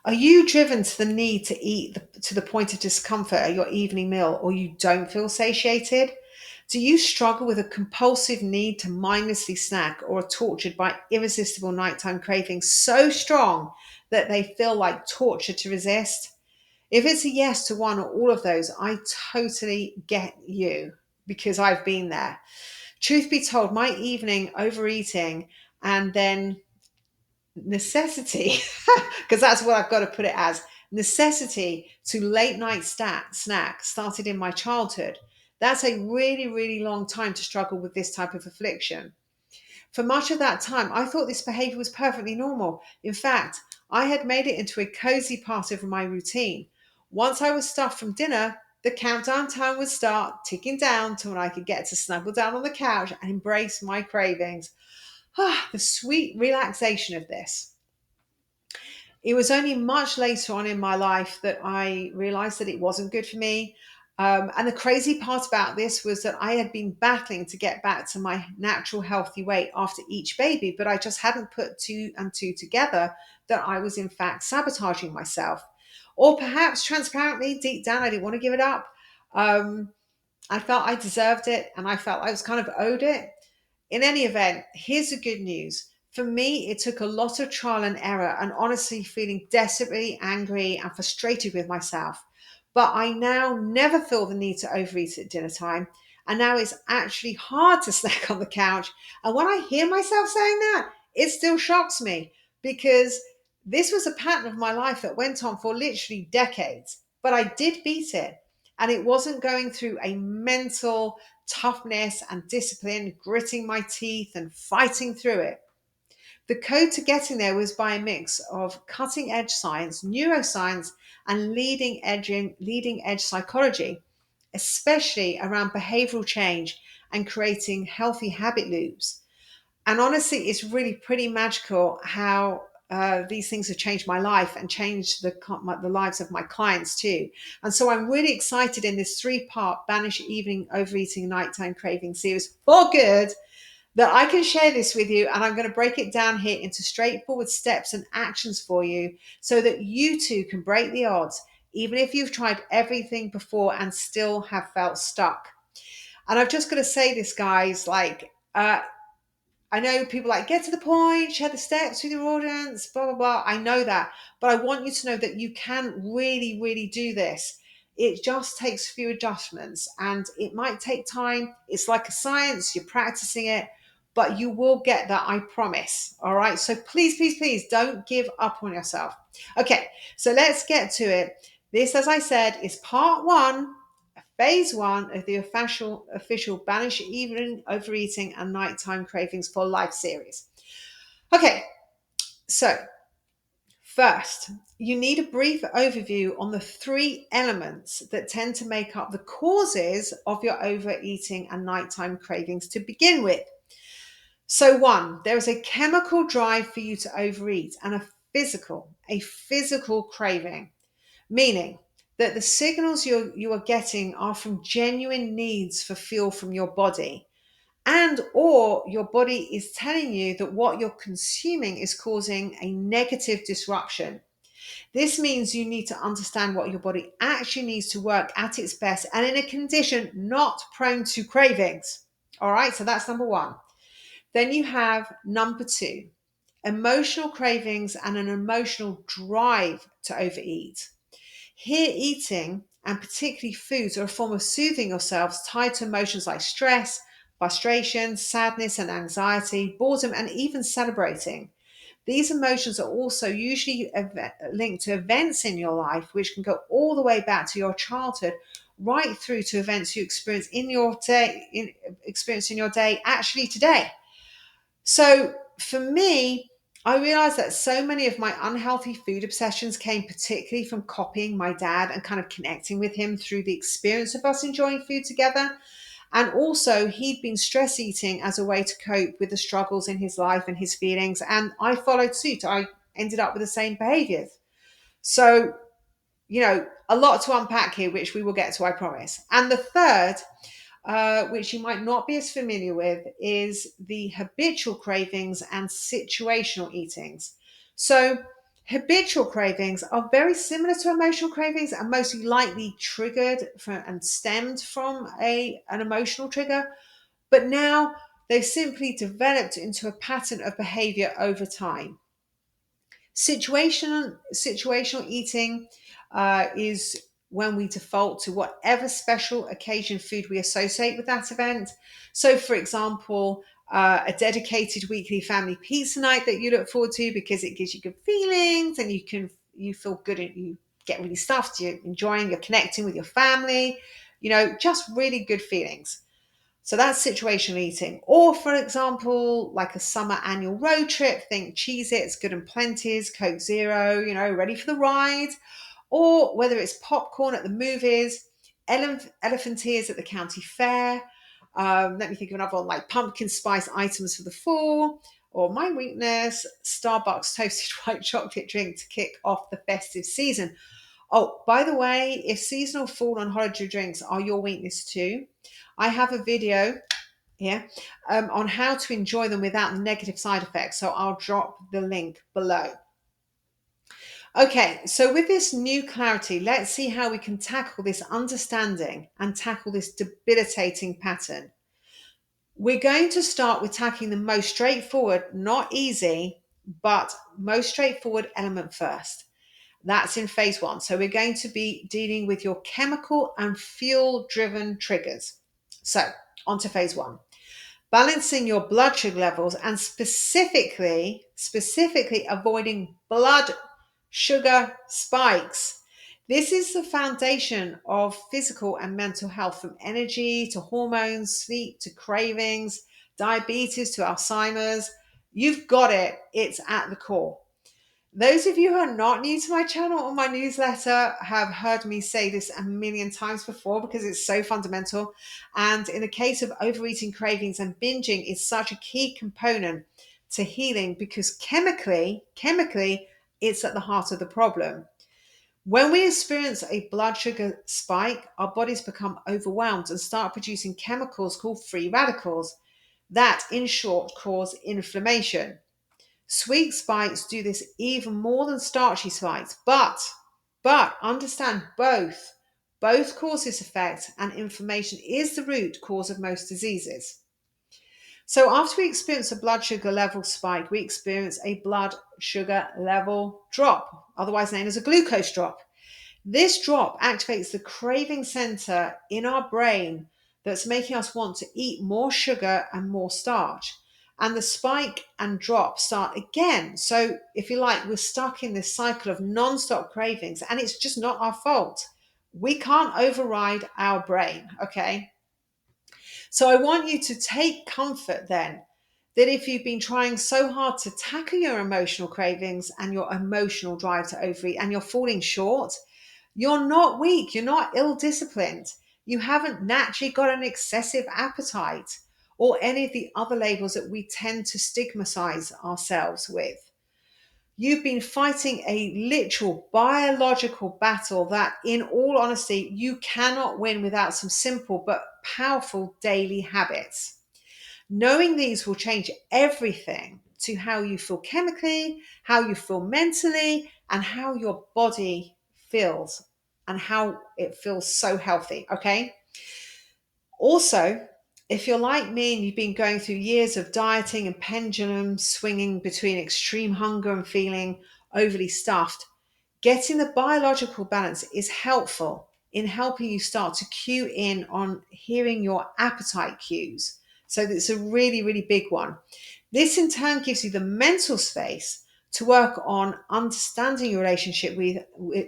Are you driven to the need to eat to the point of discomfort at your evening meal, or you don't feel satiated? Do you struggle with a compulsive need to mindlessly snack, or are tortured by irresistible nighttime cravings so strong that they feel like torture to resist? If it's a yes to one or all of those, I totally get you because I've been there. Truth be told, my evening overeating and then necessity, because that's what I've got to put it as, necessity to late night snack started in my childhood. That's a really, really long time to struggle with this type of affliction. For much of that time, I thought this behavior was perfectly normal. In fact, I had made it into a cozy part of my routine. Once I was stuffed from dinner, the countdown time would start ticking down to when I could get to snuggle down on the couch and embrace my cravings. Ah, the sweet relaxation of this. It was only much later on in my life that I realized that it wasn't good for me. And the crazy part about this was that I had been battling to get back to my natural healthy weight after each baby, but I just hadn't put two and two together that I was in fact sabotaging myself. Or perhaps transparently, deep down, I didn't want to give it up. Um, I felt I deserved it and I felt I was kind of owed it. In any event, here's the good news. For me, it took a lot of trial and error and honestly feeling desperately angry and frustrated with myself. But I now never feel the need to overeat at dinner time. And now it's actually hard to snack on the couch. And when I hear myself saying that, it still shocks me because this was a pattern of my life that went on for literally decades. But I did beat it. And it wasn't going through a mental toughness and discipline, gritting my teeth and fighting through it. The code to getting there was by a mix of cutting edge science, neuroscience, and leading edge psychology, especially around behavioral change and creating healthy habit loops. And honestly, it's really pretty magical how these things have changed my life and changed the lives of my clients too. And so I'm really excited in this 3-part Banish Evening Overeating Nighttime Craving series for good that I can share this with you. And I'm going to break it down here into straightforward steps and actions for you so that you too can break the odds, even if you've tried everything before and still have felt stuck. And I've just got to say this, guys, I know people like get to the point, share the steps with your audience, blah, blah, blah. I know that. But I want you to know that you can really, really do this. It just takes a few adjustments and it might take time. It's like a science, you're practicing it, but you will get that, I promise. All right. So please, please, please don't give up on yourself. Okay. So let's get to it. This, as I said, is part one, phase one of the official Banish Evening Overeating and Nighttime Cravings for Life series. Okay, so first, you need a brief overview on the 3 elements that tend to make up the causes of your overeating and nighttime cravings to begin with. So, 1, there is a chemical drive for you to overeat and a physical craving, meaning that the signals you are getting are from genuine needs for fuel from your body, and or your body is telling you that what you're consuming is causing a negative disruption. This means you need to understand what your body actually needs to work at its best and in a condition not prone to cravings. All right, so that's number 1. Then you have number 2, emotional cravings and an emotional drive to overeat. Here, eating, and particularly foods, are a form of soothing yourselves tied to emotions like stress, frustration, sadness and anxiety, boredom, and even celebrating. These emotions are also usually linked to events in your life, which can go all the way back to your childhood, right through to events you experience in your day, actually today. So for me, I realized that so many of my unhealthy food obsessions came particularly from copying my dad and kind of connecting with him through the experience of us enjoying food together. And also, he'd been stress eating as a way to cope with the struggles in his life and his feelings. And I followed suit. I ended up with the same behaviors. So, a lot to unpack here, which we will get to, I promise. And the third, which you might not be as familiar with, is the habitual cravings and situational eatings. So, Habitual cravings are very similar to emotional cravings and mostly likely triggered from and stemmed from an emotional trigger, but now they've simply developed into a pattern of behavior over time. Situational eating is when we default to whatever special occasion food we associate with that event. So, for example, a dedicated weekly family pizza night that you look forward to because it gives you good feelings and you feel good and you get really stuffed. You're enjoying, you're connecting with your family. Just really good feelings. So that's situational eating. Or, for example, like a summer annual road trip, think Cheez-Its, Good and Plenty's, Coke Zero, ready for the ride. Or whether it's popcorn at the movies, elephant ears at the county fair. Let me think of another one, like pumpkin spice items for the fall. Or my weakness, Starbucks toasted white chocolate drink to kick off the festive season. Oh, by the way, if seasonal fall and holiday drinks are your weakness too, I have a video here on how to enjoy them without negative side effects. So I'll drop the link below. Okay, so with this new clarity, let's see how we can tackle this understanding and tackle this debilitating pattern. We're going to start with tackling the most straightforward, not easy, but most straightforward element first. That's in phase one. So we're going to be dealing with your chemical and fuel driven triggers. So on to phase one. Balancing your blood sugar levels and specifically avoiding blood sugar spikes. This is the foundation of physical and mental health, from energy to hormones, sleep to cravings, diabetes to Alzheimer's. You've got it. It's at the core. Those of you who are not new to my channel or my newsletter have heard me say this a million times before because it's so fundamental. And in the case of overeating, cravings, and binging, is such a key component to healing because chemically, it's at the heart of the problem. When we experience a blood sugar spike, our bodies become overwhelmed and start producing chemicals called free radicals that, in short, cause inflammation. Sweet spikes do this even more than starchy spikes, but understand both cause this effect, and inflammation is the root cause of most diseases. So after we experience a blood sugar level spike, we experience a blood sugar level drop, otherwise known as a glucose drop. This drop activates the craving center in our brain that's making us want to eat more sugar and more starch. And the spike and drop start again. So, if you like, we're stuck in this cycle of non-stop cravings, and it's just not our fault. We can't override our brain, okay? So, I want you to take comfort then that if you've been trying so hard to tackle your emotional cravings and your emotional drive to overeat and you're falling short, you're not weak, you're not ill disciplined, you haven't naturally got an excessive appetite or any of the other labels that we tend to stigmatize ourselves with. You've been fighting a literal biological battle that, in all honesty, you cannot win without some simple but powerful daily habits. Knowing these will change everything to how you feel chemically, how you feel mentally, and how your body feels and how it feels so healthy. Okay. Also, if you're like me and you've been going through years of dieting and pendulum swinging between extreme hunger and feeling overly stuffed, getting the biological balance is helpful in helping you start to cue in on hearing your appetite cues. So that's a really, really big one. This in turn gives you the mental space to work on understanding your relationship with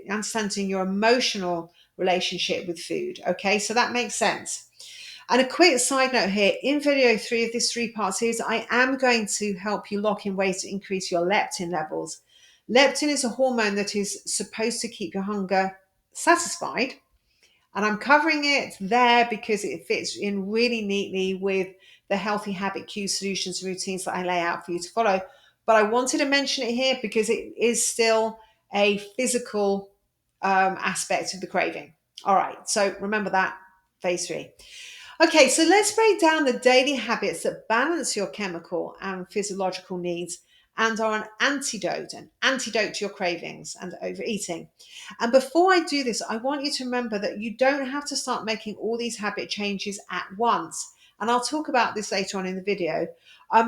understanding your emotional relationship with food. Okay, so that makes sense. And a quick side note here, in video 3 of this 3-part series, I am going to help you lock in ways to increase your leptin levels. Leptin is a hormone that is supposed to keep your hunger satisfied. And I'm covering it there because it fits in really neatly with the healthy habit cues, solutions, routines that I lay out for you to follow. But I wanted to mention it here because it is still a physical aspect of the craving. All right, so remember that, phase 3. Okay, so let's break down the daily habits that balance your chemical and physiological needs and are an antidote to your cravings and overeating. And before I do this, I want you to remember that you don't have to start making all these habit changes at once. And I'll talk about this later on in the video,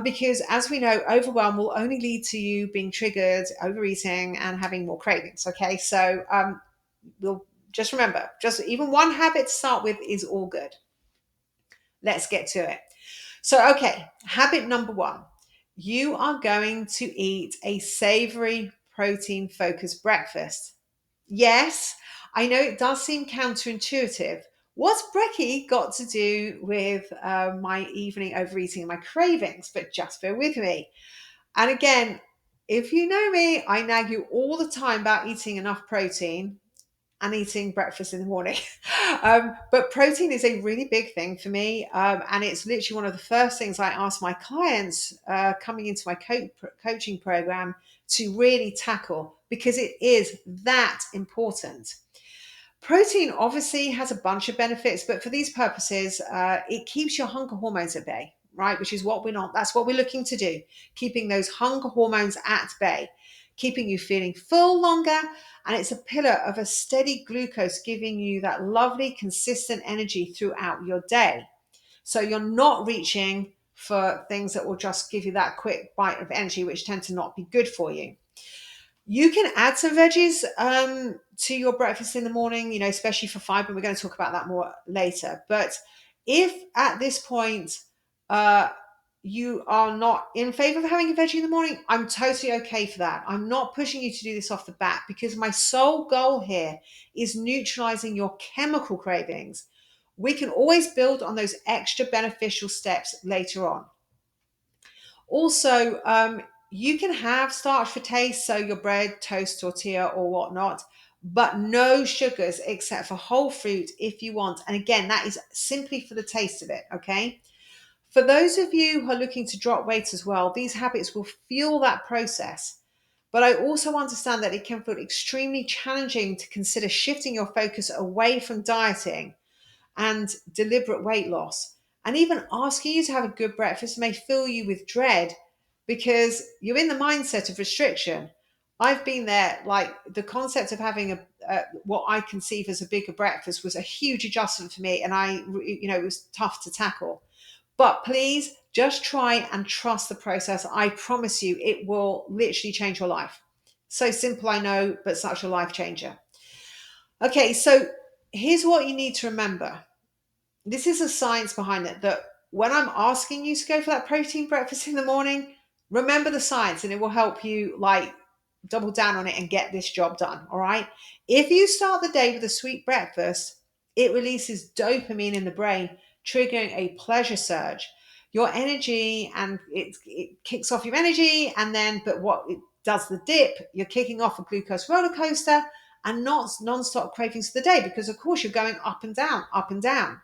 because as we know, overwhelm will only lead to you being triggered, overeating, and having more cravings. Okay, so we'll just remember, just even one habit to start with is all good. Let's get to it. So, okay, habit number one, you are going to eat a savory, protein focused breakfast. Yes, I know it does seem counterintuitive. What's brekkie got to do with my evening overeating and my cravings? But just bear with me. And again, if you know me, I nag you all the time about eating enough protein and eating breakfast in the morning. But protein is a really big thing for me. And it's literally one of the first things I ask my clients coming into my coaching program to really tackle, because it is that important. Protein obviously has a bunch of benefits, but for these purposes, it keeps your hunger hormones at bay, right? Which is what we're not, that's what we're looking to do, keeping those hunger hormones at bay, keeping you feeling full longer. And it's a pillar of a steady glucose, giving you that lovely, consistent energy throughout your day. So you're not reaching for things that will just give you that quick bite of energy, which tend to not be good for you. You can add some veggies to your breakfast in the morning, especially for fiber. We're going to talk about that more later. But if at this point uh, you are not in favor of having a veggie in the morning, I'm totally okay for that. I'm not pushing you to do this off the bat, because my sole goal here is neutralizing your chemical cravings. We can always build on those extra beneficial steps later on. Also, you can have starch for taste, so your bread, toast, tortilla, or whatnot, but no sugars except for whole fruit if you want. And again, that is simply for the taste of it, okay? For those of you who are looking to drop weight as well, these habits will fuel that process. But I also understand that it can feel extremely challenging to consider shifting your focus away from dieting and deliberate weight loss. And even asking you to have a good breakfast may fill you with dread because you're in the mindset of restriction. I've been there. Like, the concept of having what I conceive as a bigger breakfast was a huge adjustment for me, and it was tough to tackle. But please just try and trust the process. I promise you, it will literally change your life. So simple, I know, but such a life changer. Okay, so here's what you need to remember. This is a science behind it, that when I'm asking you to go for that protein breakfast in the morning, remember the science, and it will help you double down on it and get this job done. All right. If you start the day with a sweet breakfast, it releases dopamine in the brain, triggering a pleasure surge. Your energy, and it kicks off your energy. And then, but what it does, the dip, you're kicking off a glucose roller coaster and not non-stop cravings for the day, because of course you're going up and down, up and down.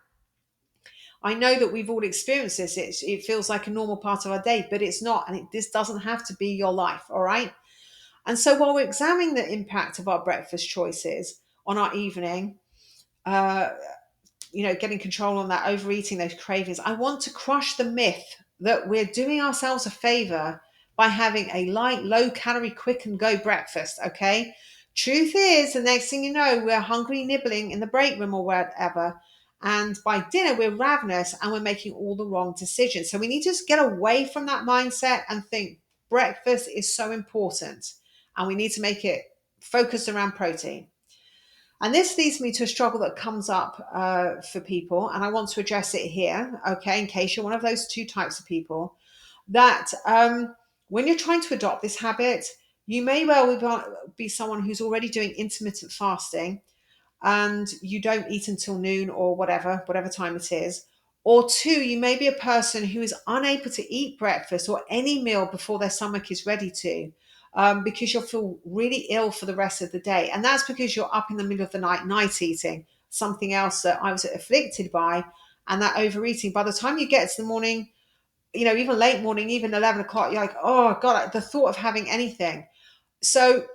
I know that we've all experienced this. It feels like a normal part of our day, but it's not. And this doesn't have to be your life. All right. And so while we're examining the impact of our breakfast choices on our evening, uh, getting control on that overeating, those cravings, I want to crush the myth that we're doing ourselves a favor by having a light, low calorie, quick and go breakfast. Okay. Truth is, the next thing you know, we're hungry, nibbling in the break room or whatever. And by dinner, we're ravenous and we're making all the wrong decisions. So we need to just get away from that mindset and think breakfast is so important, and we need to make it focused around protein. And this leads me to a struggle that comes up for people, and I want to address it here, okay, in case you're one of those two types of people, that when you're trying to adopt this habit, you may well be someone who's already doing intermittent fasting, and you don't eat until noon or whatever time it is. Or two, you may be a person who is unable to eat breakfast or any meal before their stomach is ready to, because you'll feel really ill for the rest of the day. And that's because you're up in the middle of the night eating, something else that I was afflicted by, and that overeating. By the time you get to the morning, even late morning, even 11 o'clock, you're like, oh God, the thought of having anything. So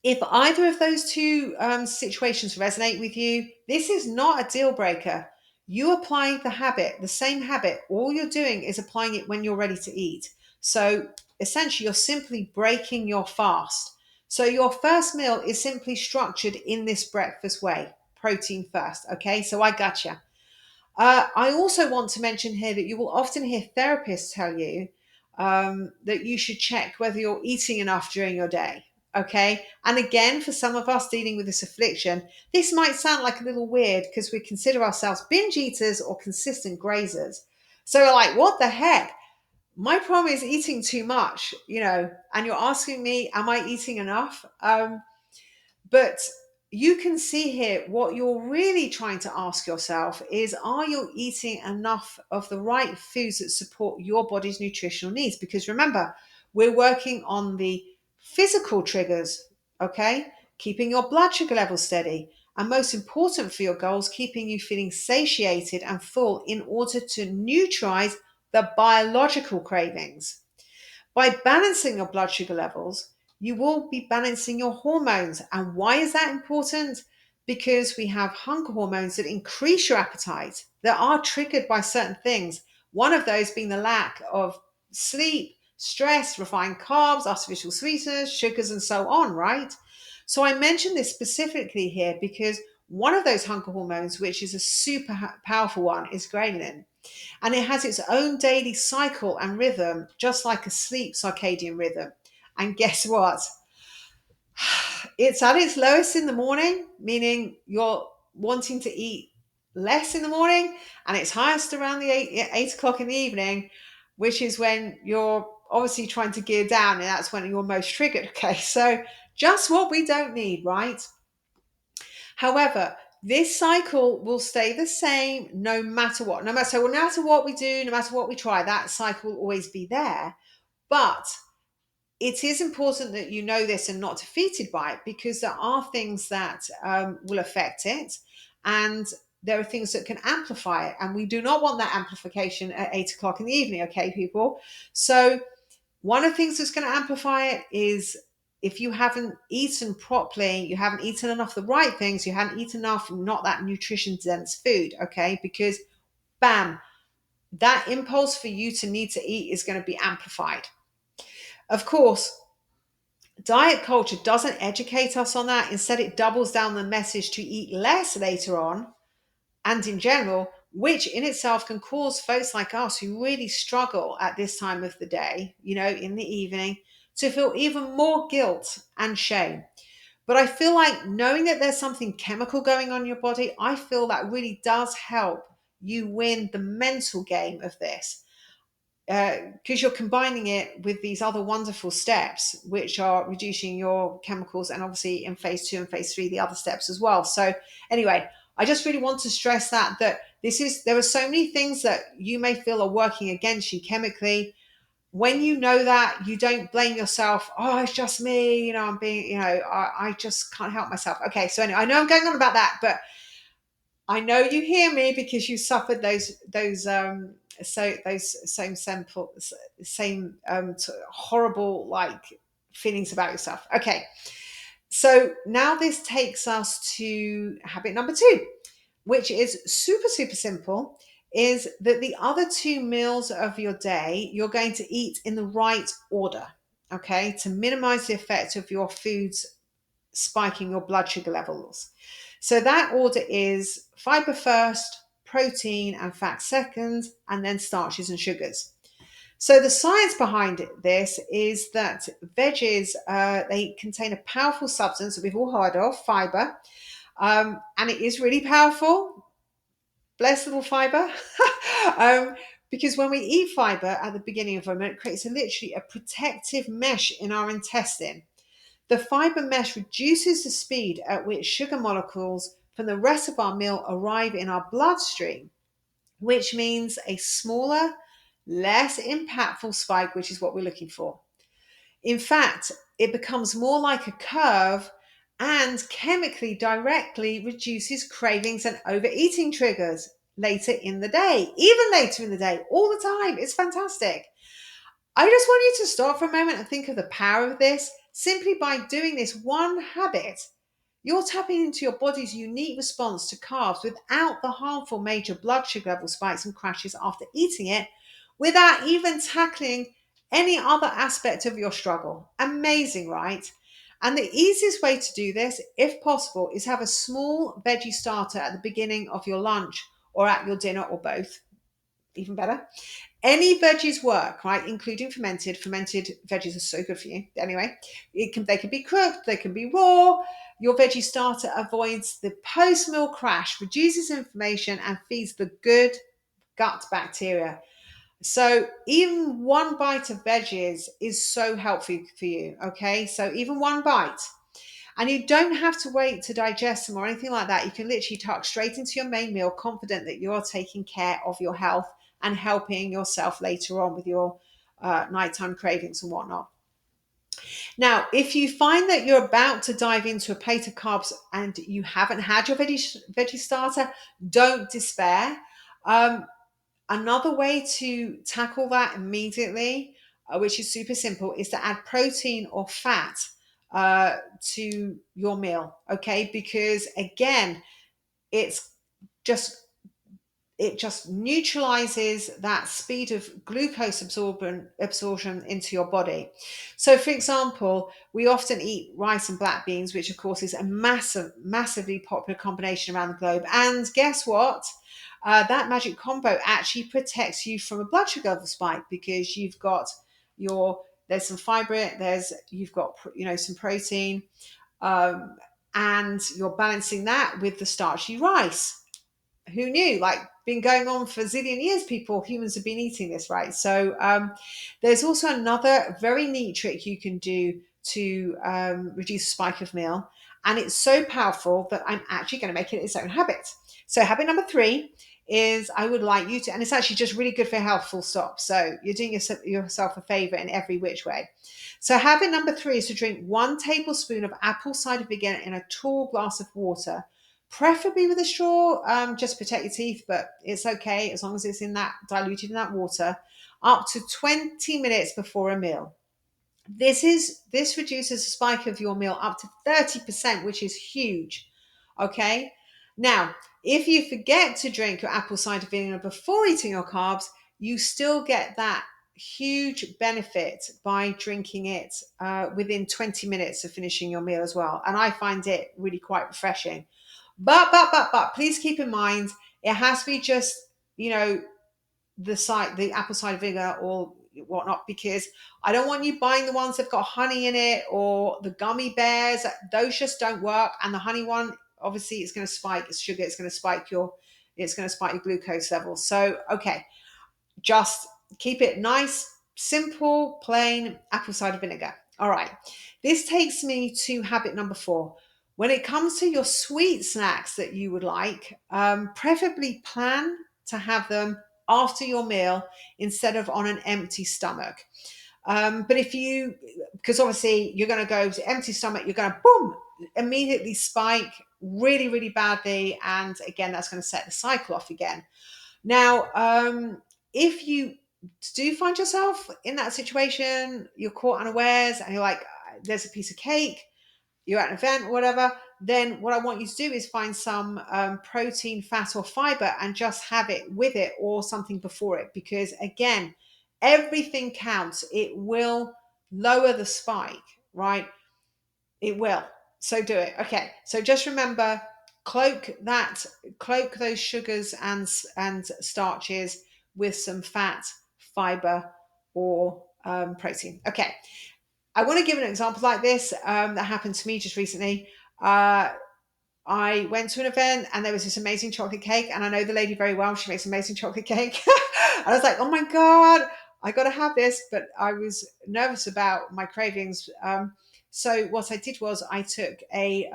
if either of those two situations resonate with you, this is not a deal breaker. You apply the habit, the same habit. All you're doing is applying it when you're ready to eat. So essentially you're simply breaking your fast. So your first meal is simply structured in this breakfast way, protein first. Okay, so I gotcha. I also want to mention here that you will often hear therapists tell you that you should check whether you're eating enough during your day. Okay. And again, for some of us dealing with this affliction, this might sound like a little weird because we consider ourselves binge eaters or consistent grazers. So we're like, what the heck? My problem is eating too much, and you're asking me, am I eating enough? But you can see here what you're really trying to ask yourself is, are you eating enough of the right foods that support your body's nutritional needs? Because remember, we're working on the physical triggers, okay? Keeping your blood sugar levels steady. And most important for your goals, keeping you feeling satiated and full in order to neutralize the biological cravings. By balancing your blood sugar levels, you will be balancing your hormones. And why is that important? Because we have hunger hormones that increase your appetite, that are triggered by certain things. One of those being the lack of sleep, stress, refined carbs, artificial sweeteners, sugars, and so on, right? So I mention this specifically here because one of those hunger hormones, which is a super powerful one, is ghrelin. And it has its own daily cycle and rhythm, just like a sleep circadian rhythm. And guess what? It's at its lowest in the morning, meaning you're wanting to eat less in the morning, and it's highest around the 8 o'clock in the evening, which is when you're obviously trying to gear down, and that's when you're most triggered. Okay, so just what we don't need, right? However, this cycle will stay the same no matter what. No matter what we do, no matter what we try, that cycle will always be there. But it is important that you know this and not defeated by it, because there are things that will affect it, and there are things that can amplify it. And we do not want that amplification at 8 o'clock in the evening, okay, people? So one of the things that's going to amplify it is if you haven't eaten properly, you haven't eaten enough the right things, you haven't eaten enough, not that nutrition dense food, okay? Because bam, that impulse for you to need to eat is going to be amplified. Of course, diet culture doesn't educate us on that. Instead, it doubles down the message to eat less later on and in general, which in itself can cause folks like us who really struggle at this time of the day, in the evening, to feel even more guilt and shame. But I feel like knowing that there's something chemical going on in your body, I feel that really does help you win the mental game of this. Because you're combining it with these other wonderful steps, which are reducing your chemicals, and obviously in phase 2 and phase 3, the other steps as well. So anyway, I just really want to stress that there are so many things that you may feel are working against you chemically. When you know that, you don't blame yourself. Oh, it's just me. I'm being, I just can't help myself. Okay, so anyway, I know I'm going on about that, but I know you hear me because you suffered those same horrible like feelings about yourself. Okay, so now this takes us to habit number 2, which is super super simple. Is that the other 2 meals of your day you're going to eat in the right order, okay, to minimize the effect of your foods spiking your blood sugar levels. So that order is fiber first, protein and fat second, and then starches and sugars. So the science behind this is that veggies, they contain a powerful substance that we've all heard of, fiber, and it is really powerful. Bless little fiber. Because when we eat fiber at the beginning of a meal, it creates literally a protective mesh in our intestine. The fiber mesh reduces the speed at which sugar molecules from the rest of our meal arrive in our bloodstream, which means a smaller, less impactful spike, which is what we're looking for. In fact, it becomes more like a curve and chemically directly reduces cravings and overeating triggers later in the day, even later in the day, all the time. It's fantastic. I just want you to stop for a moment and think of the power of this. Simply by doing this one habit, you're tapping into your body's unique response to carbs without the harmful major blood sugar level spikes and crashes after eating it, without even tackling any other aspect of your struggle. Amazing, right? And the easiest way to do this, if possible, is have a small veggie starter at the beginning of your lunch or at your dinner or both. Even better. Any veggies work, right? Including fermented. Fermented veggies are so good for you. Anyway, they can be cooked, they can be raw. Your veggie starter avoids the post-meal crash, reduces inflammation, and feeds the good gut bacteria. So even one bite of veggies is so helpful for you. Okay, so even one bite. And you don't have to wait to digest them or anything like that. You can literally tuck straight into your main meal, confident that you're taking care of your health and helping yourself later on with your nighttime cravings and whatnot. Now, if you find that you're about to dive into a plate of carbs and you haven't had your veggie starter, don't despair. Um, Another way to tackle that immediately, which is super simple, is to add protein or fat to your meal. Okay, because again, it's just it just neutralizes that speed of glucose absorption into your body. So, for example, we often eat rice and black beans, which of course is a massively popular combination around the globe. And guess what? That magic combo actually protects you from a blood sugar level spike because you've got there's some fiber, you've got some protein, um, and you're balancing that with the starchy rice. Who knew? Like, been going on for a zillion years, humans have been eating this, right? So there's also another very neat trick you can do to reduce the spike of meal, and it's so powerful that I'm actually going to make it its own habit. So habit number 3 is, I would like you to, and it's actually just really good for health, full stop. So you're doing yourself a favor in every which way. So habit number 3 is to drink 1 tablespoon of apple cider vinegar in a tall glass of water, preferably with a straw, just protect your teeth, but it's okay as long as it's diluted in that water, up to 20 minutes before a meal. This reduces the spike of your meal up to 30%, which is huge. Okay. Now, if you forget to drink your apple cider vinegar before eating your carbs, you still get that huge benefit by drinking it within 20 minutes of finishing your meal as well. And I find it really quite refreshing. But please keep in mind, it has to be just, you know, the apple cider vinegar or whatnot, because I don't want you buying the ones that've got honey in it or the gummy bears. Those just don't work. And the honey one, obviously, it's going to spike sugar. It's going to spike your glucose level. So, okay, just keep it nice, simple, plain apple cider vinegar. All right. This takes me to habit number 4. When it comes to your sweet snacks that you would like, preferably plan to have them after your meal instead of on an empty stomach. But because obviously you're going to go to empty stomach, you're going to boom, immediately spike really, really badly. And again, that's going to set the cycle off again. Now, if you do find yourself in that situation, you're caught unawares and you're like, there's a piece of cake, you're at an event or whatever, then what I want you to do is find some protein, fat, or fiber and just have it with it or something before it. Because again, everything counts. It will lower the spike, right? It will. So do it. Okay. So just remember, cloak those sugars and starches with some fat, fiber, or protein. Okay. I want to give an example like this that happened to me just recently. I went to an event and there was this amazing chocolate cake, and I know the lady very well. She makes amazing chocolate cake. And I was like, oh my God, I got to have this. But I was nervous about my cravings. So what I did was I took they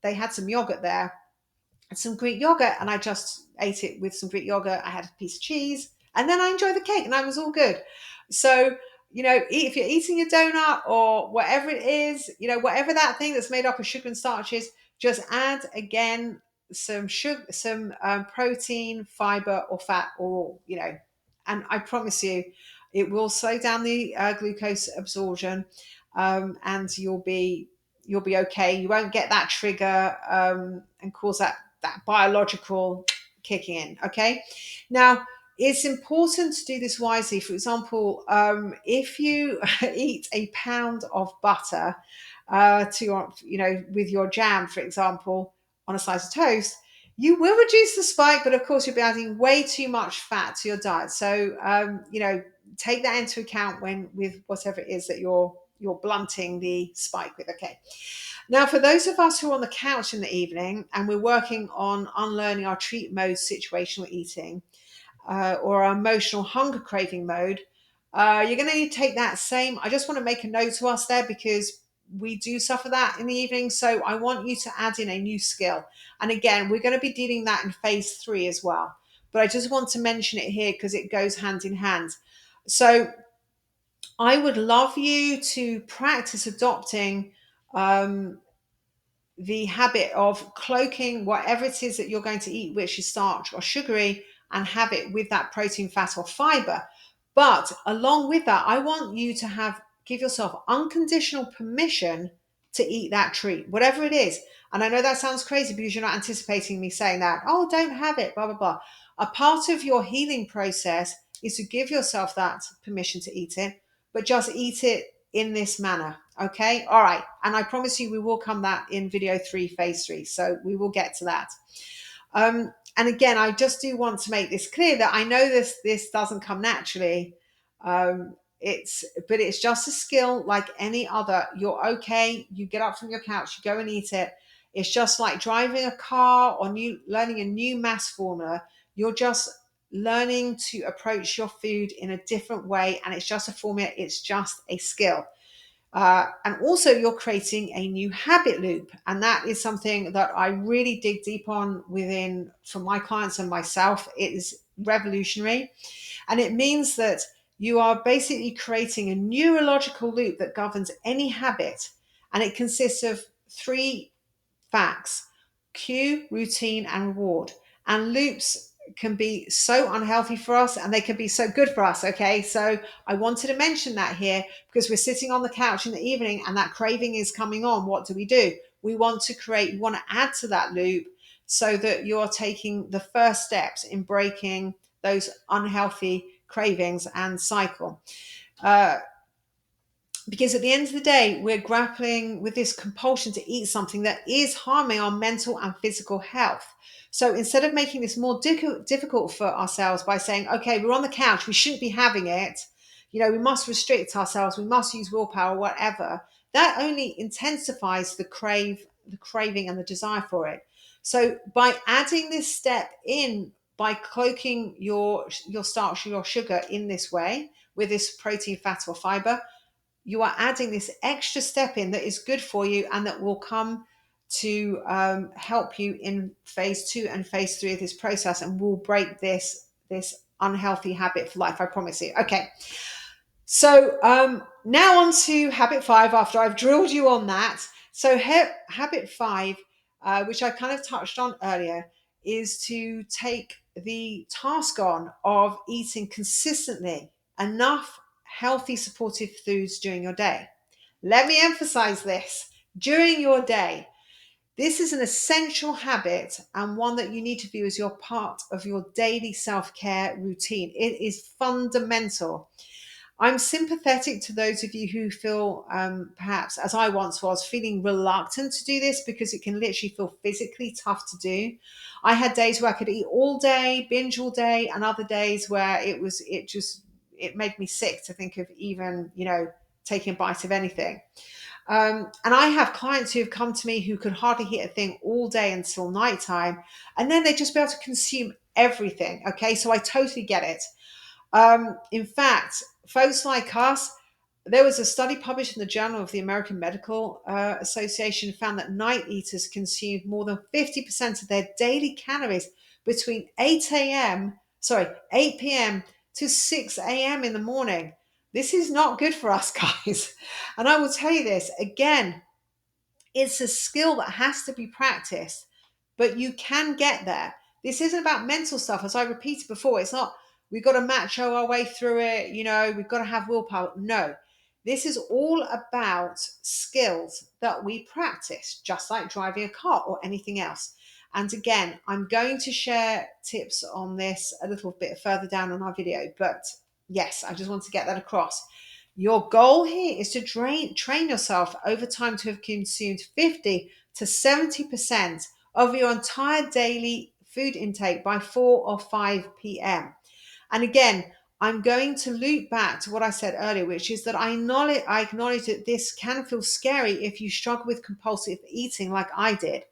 had some yogurt there, some Greek yogurt, and I just ate it with some Greek yogurt. I had a piece of cheese, and then I enjoyed the cake, and I was all good. So, if you're eating a donut or whatever it is, whatever that thing that's made up of sugar and starches, just add again some sugar, some protein, fiber, or fat, or all, and I promise you, it will slow down the glucose absorption, and you'll be okay. You won't get that trigger and cause that biological kicking in. Okay. Now, it's important to do this wisely. For example, if you eat a pound of butter to your, with your jam, for example, on a slice of toast, you will reduce the spike, but of course you'll be adding way too much fat to your diet. So, take that into account when with whatever it is that you're blunting the spike with. Okay. Now, for those of us who are on the couch in the evening and we're working on unlearning our treat mode situational eating, or our emotional hunger craving mode, you're going to need to take that same. I just want to make a note to us there because we do suffer that in the evening. So I want you to add in a new skill. And again, we're going to be dealing that in phase 3 as well. But I just want to mention it here because it goes hand in hand. So I would love you to practice adopting the habit of cloaking whatever it is that you're going to eat, which is starch or sugary, and have it with that protein, fat, or fiber. But along with that, I want you to give yourself unconditional permission to eat that treat, whatever it is. And I know that sounds crazy because you're not anticipating me saying that, oh, don't have it, blah, blah, blah. A part of your healing process is to give yourself that permission to eat it, but just eat it in this manner. Okay. All right. And I promise you, we will come that in video 3, phase 3. So we will get to that. And again, I just do want to make this clear that I know this doesn't come naturally. But it's just a skill like any other. You're okay. You get up from your couch, you go and eat it. It's just like driving a car or learning a new maths formula. You're just learning to approach your food in a different way. And it's just a formula. It's just a skill. And also you're creating a new habit loop. And that is something that I really dig deep on from my clients and myself. It is revolutionary. And it means that you are basically creating a neurological loop that governs any habit. And it consists of 3 facts: cue, routine, and reward. And loops can be so unhealthy for us and they can be so good for us. Okay, so I wanted to mention that here because we're sitting on the couch in the evening and that craving is coming on. What do? We want to add to that loop so that you're taking the first steps in breaking those unhealthy cravings and cycle. Because at the end of the day, we're grappling with this compulsion to eat something that is harming our mental and physical health. So instead of making this more difficult for ourselves by saying, okay, we're on the couch, we shouldn't be having it, we must restrict ourselves, we must use willpower, whatever, that only intensifies the craving and the desire for it. So by adding this step in, by cloaking your starch or your sugar in this way, with this protein, fat, or fiber, you are adding this extra step in that is good for you and that will come to help you in phase 2 and phase 3 of this process, and will break this unhealthy habit for life. I promise you. Okay. So now on to habit 5, after I've drilled you on that. So habit 5, which I kind of touched on earlier, is to take the task on of eating consistently enough healthy, supportive foods during your day. Let me emphasize this: during your day. This is an essential habit and one that you need to view as your part of your daily self-care routine. It is fundamental. I'm sympathetic to those of you who feel, perhaps, as I once was, feeling reluctant to do this because it can literally feel physically tough to do. I had days where I could eat all day, binge all day, and other days where it made me sick to think of even, taking a bite of anything. And I have clients who have come to me who could hardly eat a thing all day until nighttime, and then they just be able to consume everything. Okay, so I totally get it. In fact, folks like us, there was a study published in the Journal of the American Medical Association found that night eaters consumed more than 50% of their daily calories between 8 p.m. to 6 a.m. in the morning. This is not good for us, guys. And I will tell you this again, it's a skill that has to be practiced, but you can get there. This isn't about mental stuff. As I repeated before, it's not, we've got to macho our way through it, we've got to have willpower. No, this is all about skills that we practice, just like driving a car or anything else. And again, I'm going to share tips on this a little bit further down on our video, but yes, I just want to get that across. Your goal here is to train yourself over time to have consumed 50 to 70% of your entire daily food intake by 4 or 5 p.m. And again, I'm going to loop back to what I said earlier, which is that I acknowledge that this can feel scary if you struggle with compulsive eating like I did.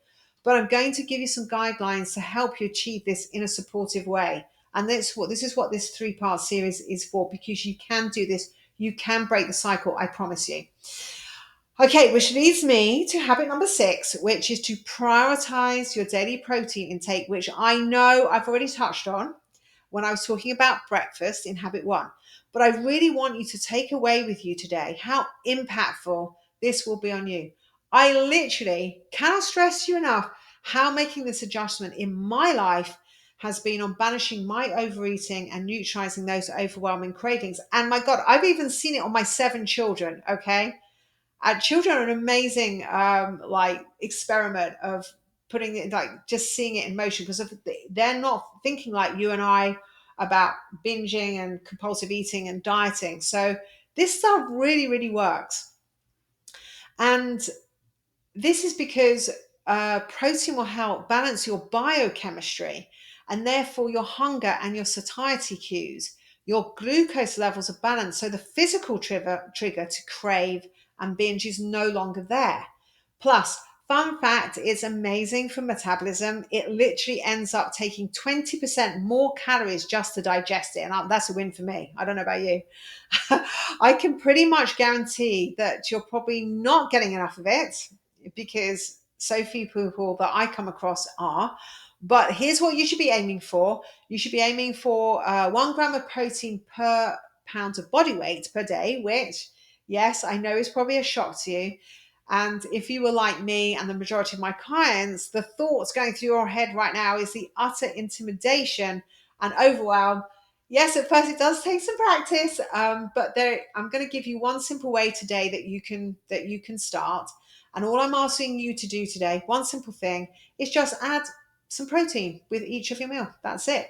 But I'm going to give you some guidelines to help you achieve this in a supportive way. And this is what this 3-part series is for, because you can do this. You can break the cycle, I promise you. Okay, which leads me to habit number 6, which is to prioritize your daily protein intake, which I know I've already touched on when I was talking about breakfast in habit 1. But I really want you to take away with you today how impactful this will be on you. I literally cannot stress you enough how making this adjustment in my life has been on banishing my overeating and neutralizing those overwhelming cravings. And my God, I've even seen it on my 7 children, okay? Children are an amazing like experiment of putting it, like just seeing it in motion, because they're not thinking like you and I about binging and compulsive eating and dieting. So this stuff really, really works. And this is because protein will help balance your biochemistry and therefore your hunger and your satiety cues. Your glucose levels are balanced, so the physical trigger to crave and binge is no longer there. Plus, fun fact, it's amazing for metabolism. It literally ends up taking 20% more calories just to digest it. And that's a win for me. I don't know about you. I can pretty much guarantee that you're probably not getting enough of it, because so few people that I come across are. But here's what you should be aiming for. You should be aiming for 1 gram of protein per pound of body weight per day, which, yes, I know is probably a shock to you. And if you were like me and the majority of my clients, the thoughts going through your head right now is the utter intimidation and overwhelm. Yes, at first it does take some practice, but I'm going to give you one simple way today that you can start. And all I'm asking you to do today, one simple thing, is just add some protein with each of your meal. That's it.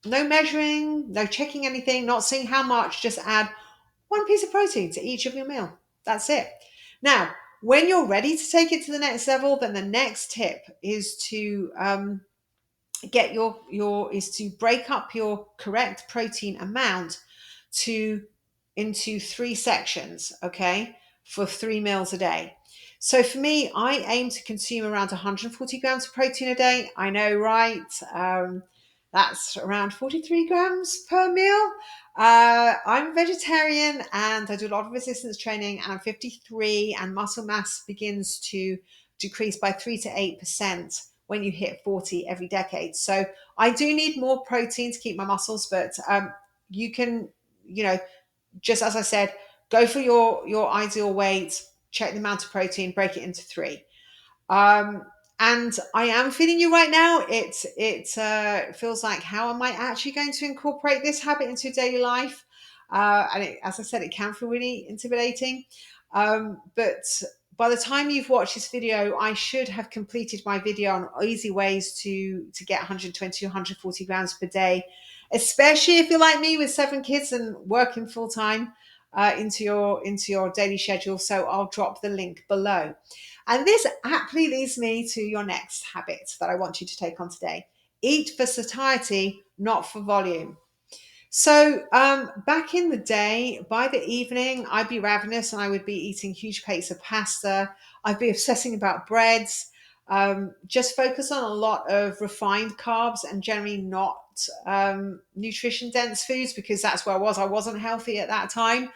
No measuring, no checking anything, not seeing how much, just add 1 piece of protein to each of your meal. That's it. Now, when you're ready to take it to the next level, then the next tip is to get your is to break up your correct protein amount to into 3 sections, okay, for 3 meals a day. So for me, I aim to consume around 140 grams of protein a day. I know, right? That's around 43 grams per meal. I'm a vegetarian and I do a lot of resistance training, and I'm 53, and muscle mass begins to decrease by 3 to 8% when you hit 40 every decade. So I do need more protein to keep my muscles, but you can, just as I said, go for your ideal weight, check the amount of protein, break it into 3. Um, and I am feeling you right now. It feels like, how am I actually going to incorporate this habit into daily life? As I said, it can feel really intimidating. But by the time you've watched this video, I should have completed my video on easy ways to get 120 to 140 grams per day, especially if you're like me with 7 kids and working full time into your daily schedule. So I'll drop the link below. And this aptly leads me to your next habit that I want you to take on today. Eat for satiety, not for volume. So back in the day, by the evening, I'd be ravenous and I would be eating huge plates of pasta. I'd be obsessing about breads, just focus on a lot of refined carbs and generally not nutrition dense foods, because that's where I was. I wasn't healthy at that time.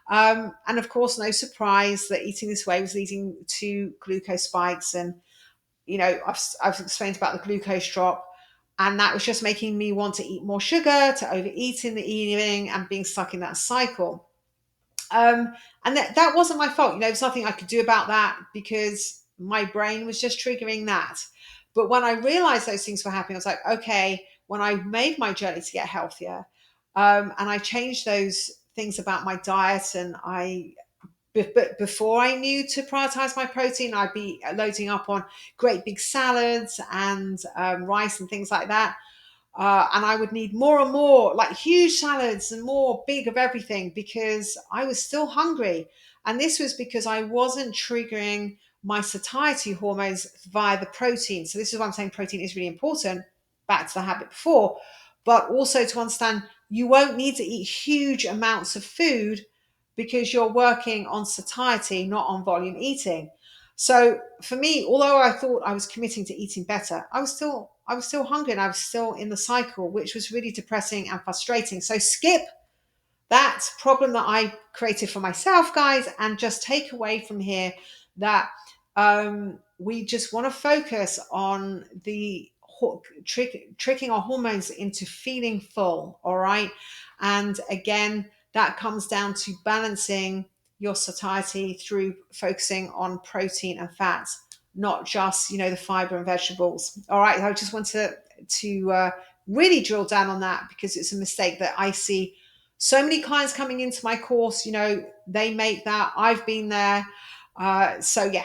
And of course, no surprise that eating this way was leading to glucose spikes. And, I've explained about the glucose drop. And that was just making me want to eat more sugar, to overeat in the evening, and being stuck in that cycle. And that wasn't my fault. There's nothing I could do about that because my brain was just triggering that. But when I realized those things were happening, I was like, okay, when I made my journey to get healthier, and I changed those things about my diet, and I But before I knew to prioritize my protein, I'd be loading up on great big salads and rice and things like that. And I would need more and more, like huge salads and more big of everything, because I was still hungry. And this was because I wasn't triggering my satiety hormones via the protein. So this is why I'm saying protein is really important, back to the habit before, but also to understand you won't need to eat huge amounts of food because you're working on satiety, not on volume eating. So for me, although I thought I was committing to eating better, I was still hungry and I was still in the cycle, which was really depressing and frustrating. So skip that problem that I created for myself, guys, and just take away from here that we just want to focus on the tricking our hormones into feeling full. All right. And again, that comes down to balancing your satiety through focusing on protein and fats, not just, the fiber and vegetables. All right. I just want to really drill down on that, because it's a mistake that I see so many clients coming into my course. They make that. I've been there. So yeah.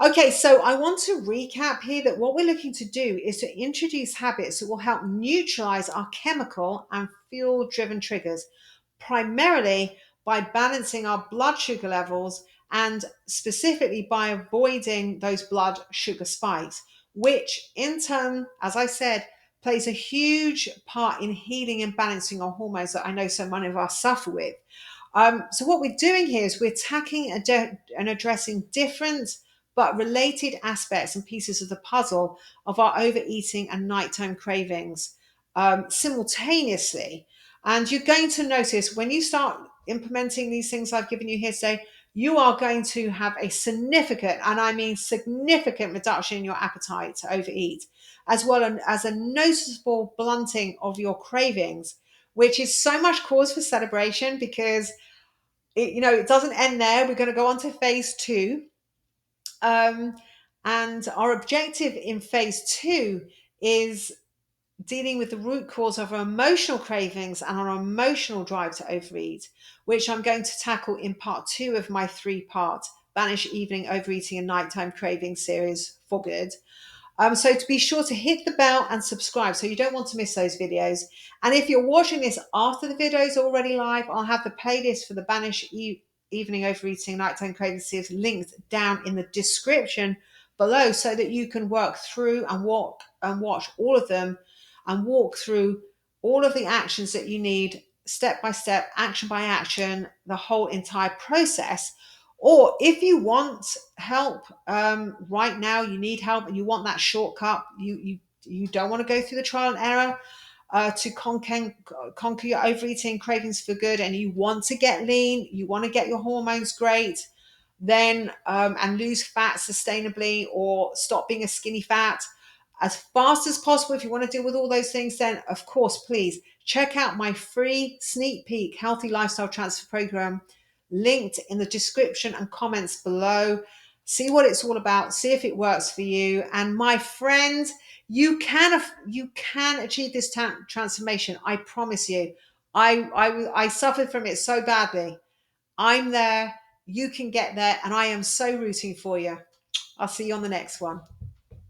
Okay, so I want to recap here that what we're looking to do is to introduce habits that will help neutralize our chemical and fuel driven triggers, primarily by balancing our blood sugar levels, and specifically by avoiding those blood sugar spikes, which in turn, as I said, plays a huge part in healing and balancing our hormones that I know so many of us suffer with. So what we're doing here is we're tackling and addressing different but related aspects and pieces of the puzzle of our overeating and nighttime cravings simultaneously. And you're going to notice when you start implementing these things I've given you here today, you are going to have a significant, and I mean significant, reduction in your appetite to overeat, as well as a noticeable blunting of your cravings, which is so much cause for celebration, because it doesn't end there. We're going to go on to phase two. Um, and our objective in phase two is dealing with the root cause of our emotional cravings and our emotional drive to overeat, which I'm going to tackle in part two of my 3-part Banish Evening Overeating and Nighttime Craving series for good. So to be sure to hit the bell and subscribe so you don't want to miss those videos. And if you're watching this after the video is already live, I'll have the playlist for the Banish Evening Overeating Nighttime Craving series linked down in the description below, so that you can work through and watch all of them and walk through all of the actions that you need, step by step, action by action, the whole entire process. Or if you want help right now, you need help and you want that shortcut, you don't want to go through the trial and error to conquer your overeating cravings for good, and you want to get lean, you want to get your hormones great, then and lose fat sustainably, or stop being a skinny fat as fast as possible. If you want to deal with all those things, then of course, please check out my free sneak peek healthy lifestyle transfer program linked in the description and comments below. See what it's all about, see if it works for you. And my friend, you can achieve this transformation. I promise you. I suffered from it so badly. I'm there. You can get there, and I am so rooting for you. I'll see you on the next one.